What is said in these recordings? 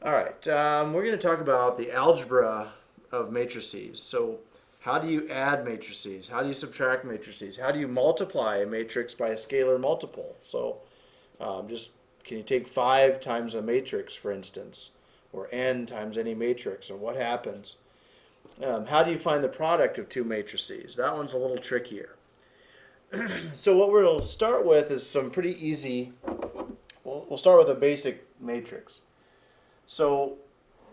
All right, we're going to talk about the algebra of matrices. So, how do you add matrices? How do you subtract matrices? How do you multiply a matrix by a scalar multiple? So, just can you take 5 times a matrix, for instance, or n times any matrix, or what happens? How do you find the product of two matrices? That one's a little trickier. So, what we'll start with is some pretty easy. We'll start with a basic matrix. So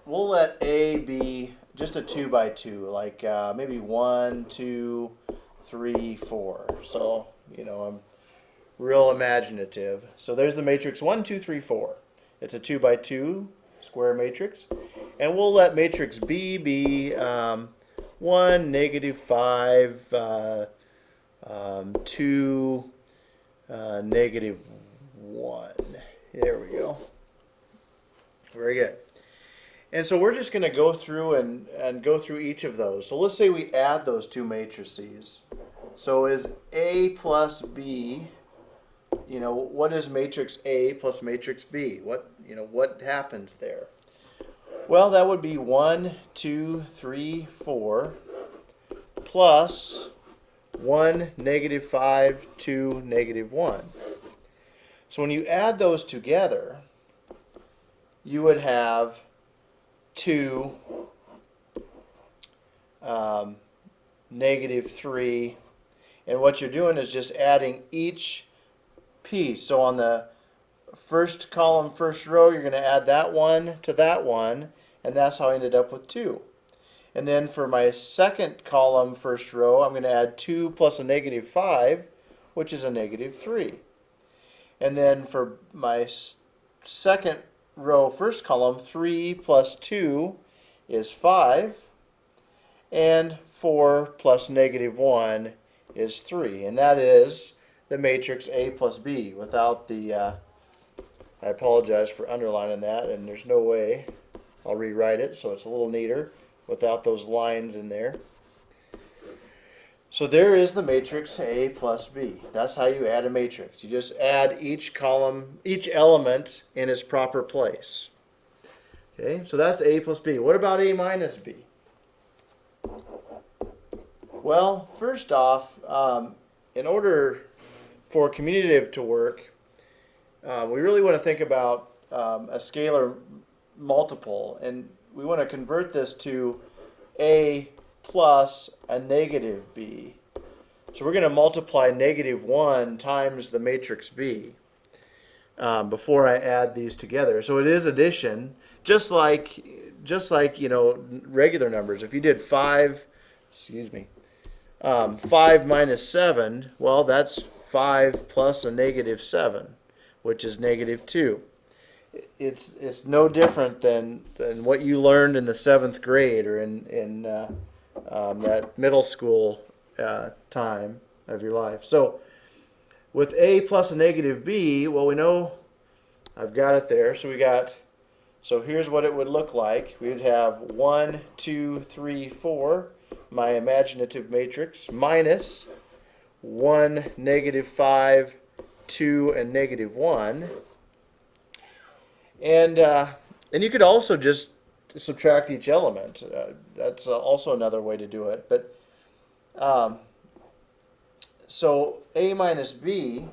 we'll let A be just a 2 by 2, like maybe 1, 2, 3, 4. So, I'm real imaginative. So there's the matrix 1, 2, 3, 4. It's a 2 by 2 square matrix. And we'll let matrix B be 1, negative 5, 2, negative 1. There we go. Very good. And so we're just going to go through and go through each of those. So let's say we add those two matrices. So is A plus B, what is matrix A plus matrix B? What happens there? Well, that would be 1, 2, 3, 4 plus 1, negative 5, 2, negative 1. So when you add those together, you would have 2, negative 3, and what you're doing is just adding each piece. So on the first column, first row, you're going to add that one to that one, and that's how I ended up with 2. And then for my second column, first row, I'm going to add 2 plus a negative 5, which is a negative 3. And then for my second row, first column, 3 plus 2 is 5, and 4 plus negative 1 is 3. And that is the matrix A plus B without the, I apologize for underlining that, and there's no way I'll rewrite it so it's a little neater without those lines in there. So there is the matrix A plus B. That's how you add a matrix. You just add each column, each element in its proper place. Okay, so that's A plus B. What about A minus B? Well, first off, in order for commutative to work, we really want to think about a scalar multiple, and we want to convert this to A plus a negative B. So we're going to multiply negative 1 times the matrix B before I add these together. So it is addition, just like regular numbers. If you did 5 minus 7, well, that's 5 plus a negative 7, which is negative 2. It's no different than what you learned in the 7th grade or in that middle school time of your life. So with A plus a negative B, well, we know I've got it there. So here's what it would look like. We would have 1, 2, 3, 4, my imaginative matrix, minus 1, negative 5, 2, and negative 1. And you could also just subtract each element. That's also another way to do it. But so A minus B,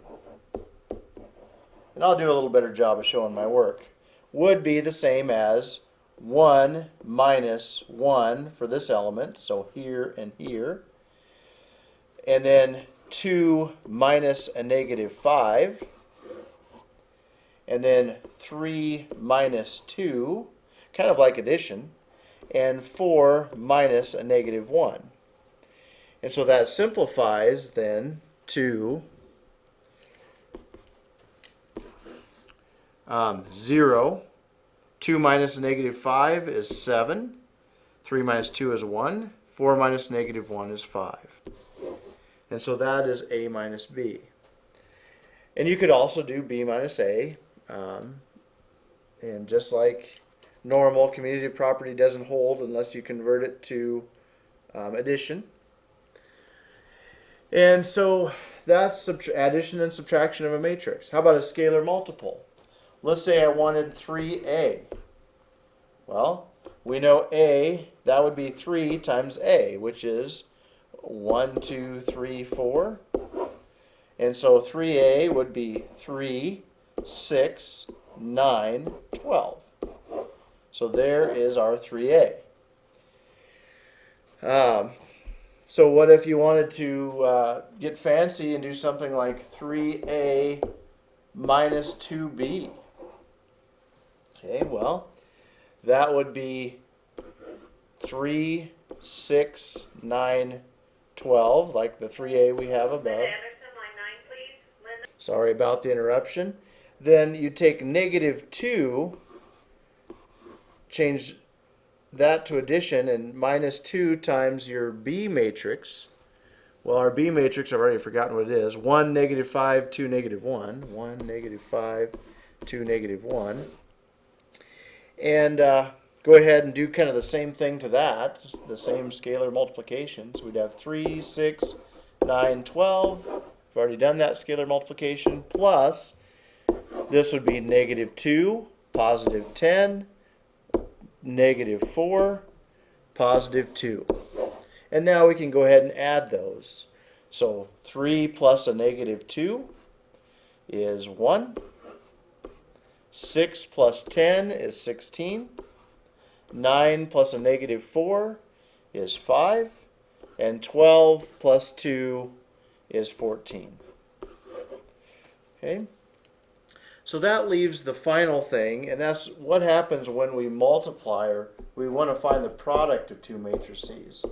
and I'll do a little better job of showing my work, would be the same as 1 minus 1 for this element, so here and here, and then 2 minus a negative 5, and then 3 minus 2, kind of like addition, and 4 minus a negative 1. And so that simplifies then to 0. 2 minus a negative 5 is 7. 3 minus 2 is 1. 4 minus negative 1 is 5. And so that is A minus B. And you could also do B minus A. And just like normal, commutative property doesn't hold unless you convert it to addition. And so that's addition and subtraction of a matrix. How about a scalar multiple? Let's say I wanted 3A. Well, we know A, that would be 3 times A, which is 1, 2, 3, 4. And so 3A would be 3, 6, 9, 12. So there is our 3A. So what if you wanted to get fancy and do something like 3A minus 2B? Okay, well, that would be 3, 6, 9, 12, like the 3A we have above. Sorry about the interruption. Then you take negative 2, change that to addition, and minus 2 times your B matrix. Well, our B matrix, I've already forgotten what it is. 1, negative 5, 2, negative 1. 1, negative 5, 2, negative 1. And go ahead and do kind of the same thing to that, the same scalar multiplications. We'd have 3, 6, 9, 12. We've already done that scalar multiplication. Plus, this would be negative 2, positive 10, negative 4, positive 2. And now we can go ahead and add those. So 3 plus a negative 2 is 1. 6 plus 10 is 16. 9 plus a negative 4 is 5. And 12 plus 2 is 14. Okay? So that leaves the final thing, and that's what happens when we multiply, or we want to find the product of two matrices.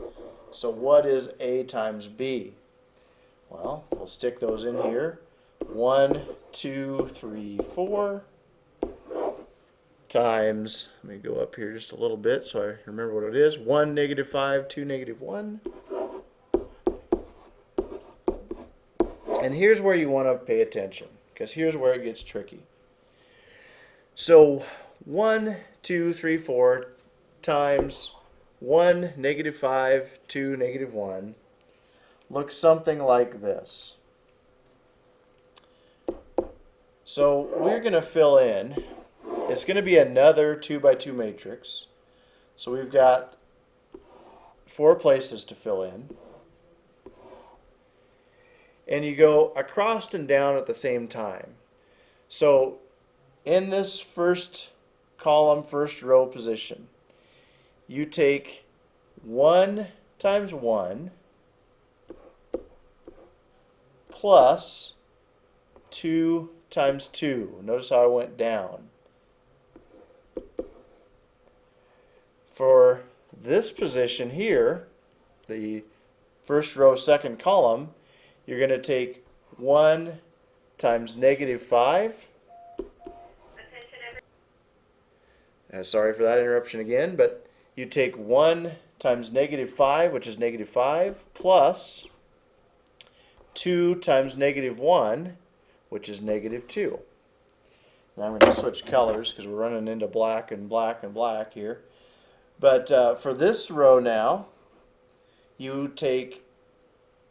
So what is A times B? Well, we'll stick those in here. 1, 2, 3, 4 times, let me go up here just a little bit so I remember what it is. 1, negative 5, 2, negative 1. And here's where you want to pay attention, because here's where it gets tricky. So 1, 2, 3, 4 times 1, negative 5, 2, negative 1 looks something like this. So we're going to fill in. It's going to be another 2 by 2 matrix. So we've got 4 places to fill in. And you go across and down at the same time. So in this first column, first row position, you take 1 times 1 plus 2 times 2. Notice how I went down. For this position here, the first row, second column, you're going to take 1 times negative 5. Sorry for that interruption again, but you take 1 times negative 5, which is negative 5, plus 2 times negative 1, which is negative 2. Now I'm going to switch colors because we're running into black and black and black here. But for this row now, you take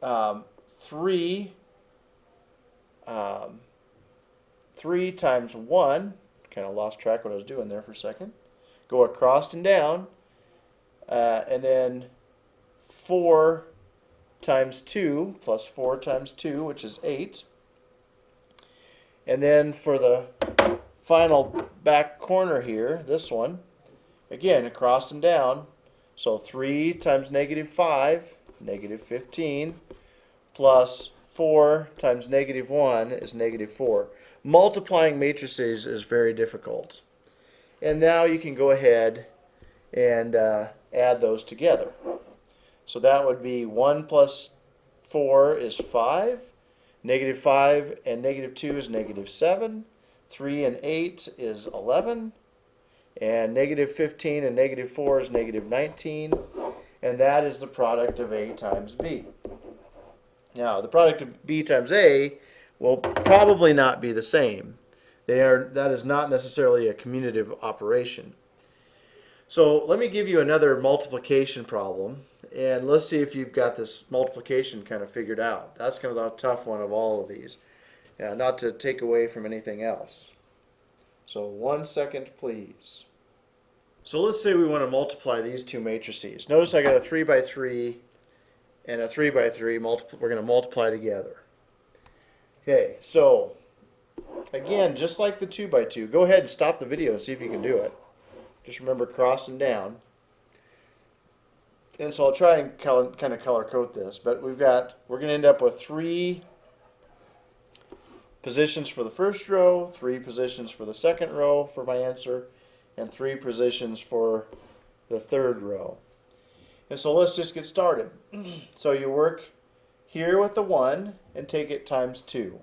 3 times 1, kind of lost track what I was doing there for a second, go across and down, and then 4 times 2 plus 4 times 2, which is 8. And then for the final back corner here, this one, again, across and down, so 3 times negative 5, negative 15, plus 4 times negative 1 is negative 4. Multiplying matrices is very difficult. And now you can go ahead and add those together. So that would be 1 plus 4 is 5. Negative 5 and negative 2 is negative 7. 3 and 8 is 11. And negative 15 and negative 4 is negative 19. And that is the product of A times B. Now, the product of B times A will probably not be the same. That is not necessarily a commutative operation. So let me give you another multiplication problem, and let's see if you've got this multiplication kind of figured out. That's kind of the tough one of all of these, not to take away from anything else. So 1 second, please. So let's say we want to multiply these two matrices. Notice I got a 3 by 3 and a 3 by 3. We're going to multiply together. Okay, so again, just like the 2 by 2, go ahead and stop the video and see if you can do it. Just remember crossing down. And so I'll try and kind of color code this, but we're going to end up with 3 positions for the first row, 3 positions for the second row for my answer, and 3 positions for the third row. And so let's just get started. So you work here with the 1 and take it times 2.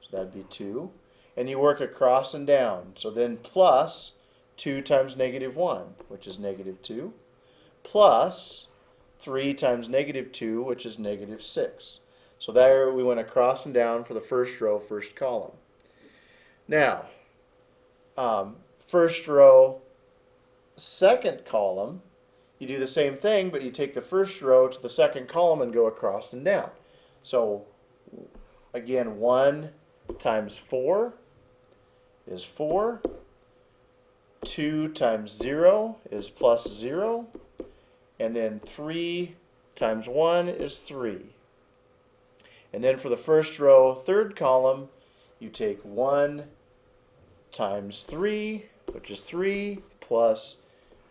So that'd be 2. And you work across and down. So then plus 2 times negative 1, which is negative 2, plus 3 times negative 2, which is negative 6. So there we went across and down for the first row, first column. Now, first row, second column, you do the same thing, but you take the first row to the second column and go across and down. So again, 1 times 4 is 4. 2 times 0 is plus 0. And then 3 times 1 is 3. And then for the first row, third column, you take 1 times 3, which is 3, plus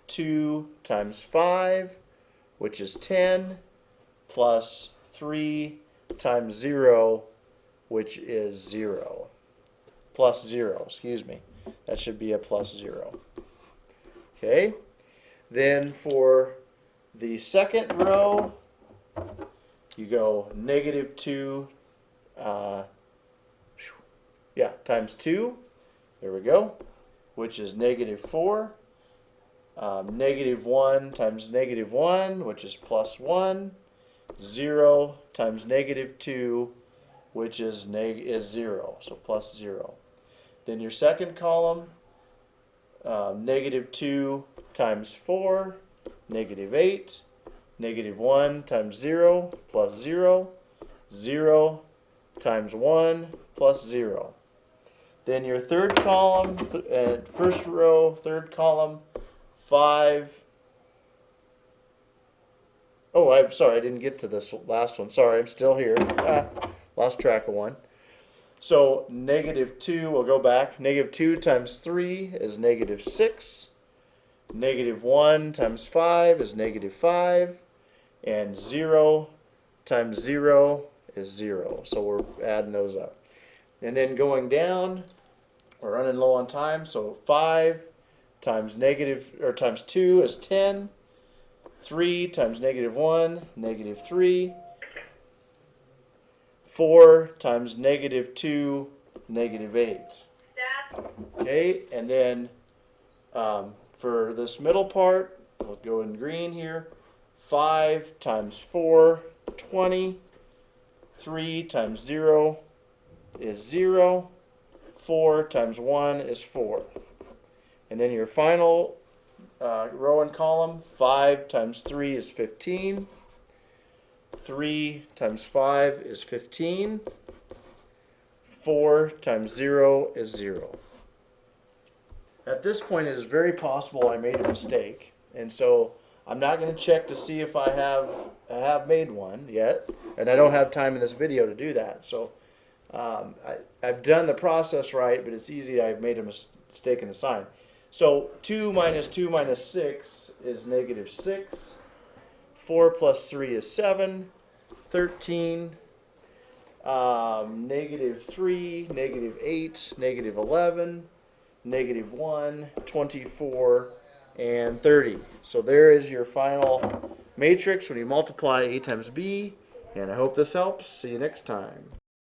2 times 5, which is 10, plus 3 times 0, which is 0. Plus 0, excuse me. That should be a plus 0. Okay. Then for the second row, you go negative 2, times 2. There we go. Which is negative 4. Negative 1 times negative 1, which is plus 1. 0 times negative 2, which is 0, so plus 0. Then your second column, negative 2 times 4, negative 8. Negative 1 times 0, plus 0. 0 times 1, plus 0. Then your third column, first row, third column, 5. Oh, I'm sorry, I didn't get to this last one. Sorry, I'm still here. Lost track of one. So negative 2, we'll go back. Negative 2 times 3 is negative 6. Negative 1 times 5 is negative 5. And 0 times 0 is 0. So we're adding those up. And then going down, we're running low on time. So 5 times times 2 is 10. 3 times negative 1, negative 3. 4 times negative 2, negative 8. Okay, and then for this middle part, we'll go in green here. 5 times 4, 20. 3 times 0 is 0. 4 times 1 is 4. And then your final row and column, 5 times 3 is 15. 3 times 5 is 15. 4 times 0 is 0. At this point, it is very possible I made a mistake, and so I'm not going to check to see if I have made one yet, and I don't have time in this video to do that. So I've done the process right, but it's easy. I've made a mistake in the sign. So 2 minus 2 minus 6 is negative 6. 4 plus 3 is 7. 13. Negative 3, negative 8, negative 11, negative 1, 24, and 30. So there is your final matrix when you multiply A times B, and I hope this helps. See you next time.